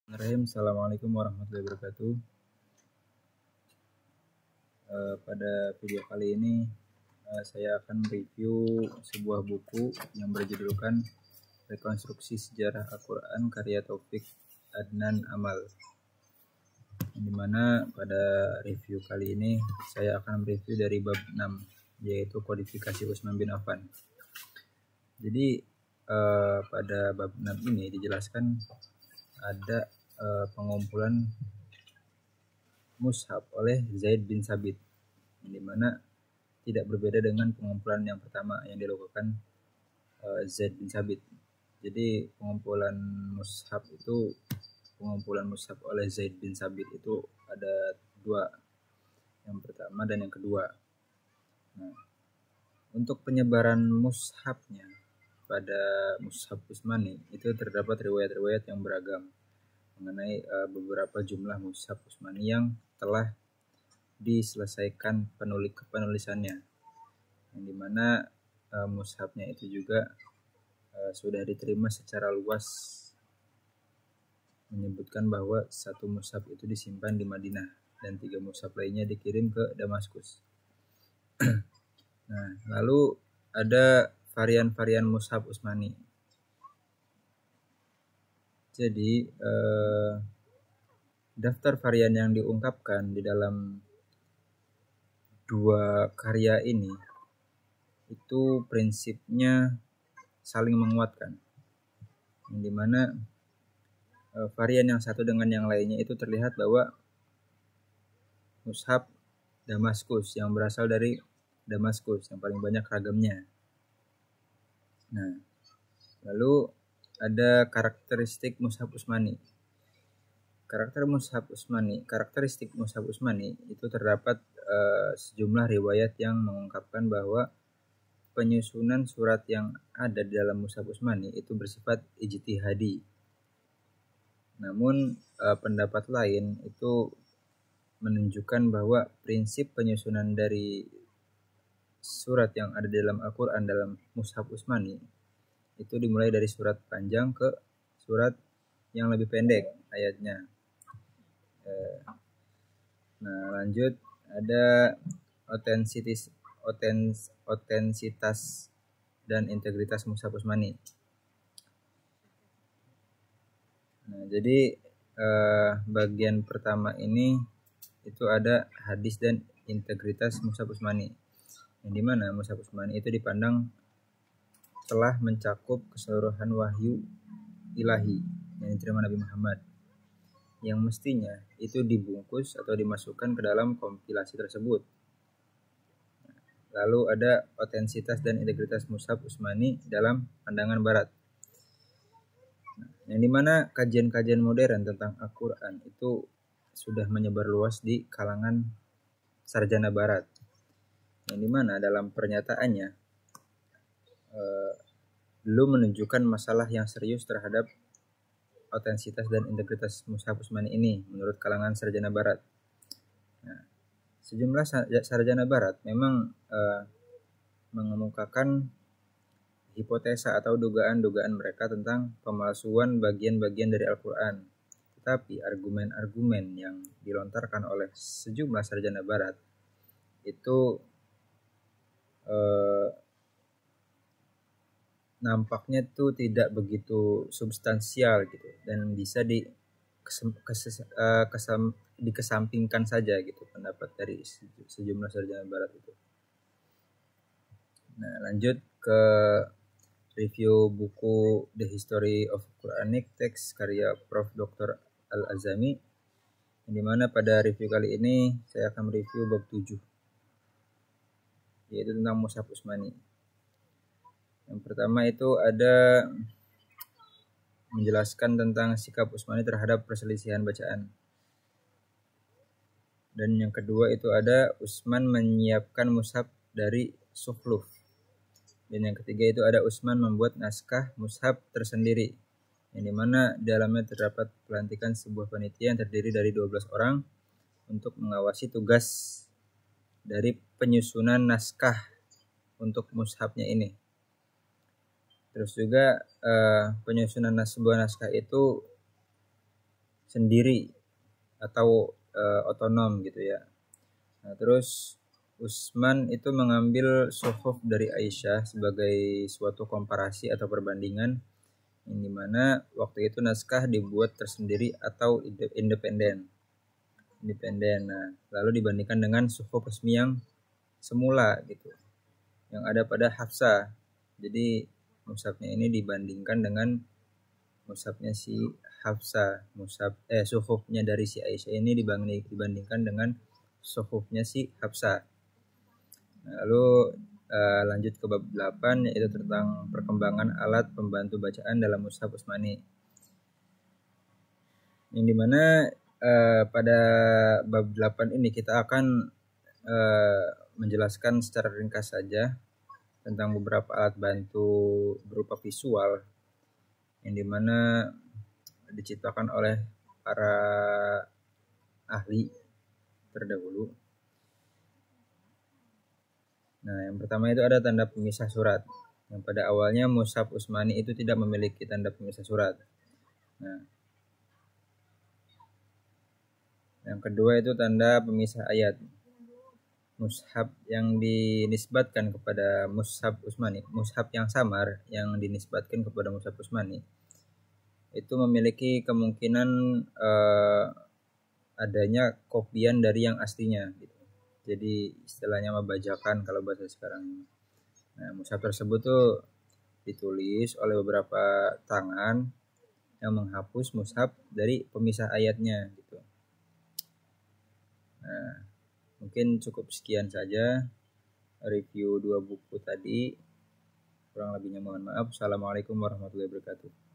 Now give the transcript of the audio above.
Bismillahirrahmanirrahim. Assalamualaikum warahmatullahi wabarakatuh. Pada video kali ini saya akan review sebuah buku yang berjudulkan Rekonstruksi Sejarah Al-Quran karya Taufik Adnan Amal. Dimana pada review kali ini saya akan mereview dari bab 6, yaitu kodifikasi Utsman bin Affan. Jadi pada bab 6 ini dijelaskan ada pengumpulan mushaf oleh Zaid bin Sabit, di mana tidak berbeda dengan pengumpulan yang pertama yang dilakukan Zaid bin Sabit. Jadi pengumpulan mushaf oleh Zaid bin Sabit itu ada dua, yang pertama dan yang kedua. Nah, untuk penyebaran mushafnya pada mushaf Utsmani itu terdapat riwayat-riwayat yang beragam mengenai beberapa jumlah mushaf Utsmani yang telah diselesaikan penulisannya, yang dimana mushafnya itu juga sudah diterima secara luas, menyebutkan bahwa satu mushaf itu disimpan di Madinah dan 3 mushaf lainnya dikirim ke Damaskus. Nah, lalu ada varian-varian mushaf Utsmani. Jadi daftar varian yang diungkapkan di dalam dua karya ini itu prinsipnya saling menguatkan, yang dimana varian yang satu dengan yang lainnya itu terlihat bahwa mushaf Damaskus yang berasal dari Damaskus yang paling banyak ragamnya. Nah, lalu ada karakteristik mushaf Utsmani. Karakteristik mushaf Utsmani itu terdapat sejumlah riwayat yang mengungkapkan bahwa penyusunan surat yang ada di dalam mushaf Utsmani itu bersifat ijtihadi. Namun pendapat lain itu menunjukkan bahwa prinsip penyusunan dari surat yang ada di dalam Al-Quran dalam mushaf Utsmani itu dimulai dari surat panjang ke surat yang lebih pendek ayatnya. Nah, lanjut ada otensitas dan integritas mushaf Utsmani. Nah, jadi bagian pertama ini itu ada hadis dan integritas mushaf Utsmani, yang dimana mushaf Utsmani itu dipandang telah mencakup keseluruhan wahyu ilahi yang diterima Nabi Muhammad, yang mestinya itu dibungkus atau dimasukkan ke dalam kompilasi tersebut. Lalu ada otensitas dan integritas mushaf Utsmani dalam pandangan Barat, yang dimana kajian-kajian modern tentang Al-Quran itu sudah menyebar luas di kalangan sarjana Barat, yang dimana dalam pernyataannya belum menunjukkan masalah yang serius terhadap otensitas dan integritas mushaf Utsmani ini menurut kalangan sarjana Barat. Nah, sejumlah sarjana Barat memang mengemukakan hipotesa atau dugaan-dugaan mereka tentang pemalsuan bagian-bagian dari Al-Quran. Tetapi argumen-argumen yang dilontarkan oleh sejumlah sarjana Barat itu nampaknya tuh tidak begitu substansial gitu, dan bisa dikesampingkan saja gitu pendapat dari sejumlah sarjana Barat itu. Nah, lanjut ke review buku The History of Quranic Text karya Prof. Dr. Al-Azami, di mana pada review kali ini saya akan mereview bab 7, yaitu tentang mushaf Utsmani. Yang pertama itu ada menjelaskan tentang sikap Utsmani terhadap perselisihan bacaan. Dan yang kedua itu ada Utsman menyiapkan mushaf dari sukhluf. Dan yang ketiga itu ada Utsman membuat naskah mushaf tersendiri, yang dimana dalamnya terdapat pelantikan sebuah panitia yang terdiri dari 12 orang untuk mengawasi tugas dari penyusunan naskah untuk mushafnya ini. Terus juga penyusunan sebuah naskah itu sendiri atau otonom gitu ya. Nah, terus Utsman itu mengambil suhuf dari Aisyah sebagai suatu komparasi atau perbandingan, yang dimana waktu itu naskah dibuat tersendiri atau independen. Nah, lalu dibandingkan dengan suhuf resmi yang semula gitu, yang ada pada Hafsah. Jadi mushafnya ini dibandingkan dengan mushafnya si Hafsah, suhufnya dari si Aisyah ini dibandingkan dengan suhufnya si Hafsah. Lalu lanjut ke bab 8, yaitu tentang perkembangan alat pembantu bacaan dalam mushaf Utsmani. Yang dimana pada bab 8 ini kita akan menjelaskan secara ringkas saja tentang beberapa alat bantu berupa visual yang dimana diciptakan oleh para ahli terdahulu. Nah, yang pertama itu ada tanda pemisah surat. Yang pada awalnya mushaf Utsmani itu tidak memiliki tanda pemisah surat. Nah, yang kedua itu tanda pemisah ayat. Mushaf yang dinisbatkan kepada mushaf Utsmani, mushaf yang samar yang dinisbatkan kepada mushaf Utsmani itu memiliki kemungkinan adanya kopian dari yang aslinya gitu. Jadi istilahnya membajakan kalau bahasa sekarang. Nah, mushaf tersebut tuh ditulis oleh beberapa tangan yang menghapus mushaf dari pemisah ayatnya gitu. Nah, mungkin cukup sekian saja review 2 buku tadi. Kurang lebihnya mohon maaf. Assalamualaikum warahmatullahi wabarakatuh.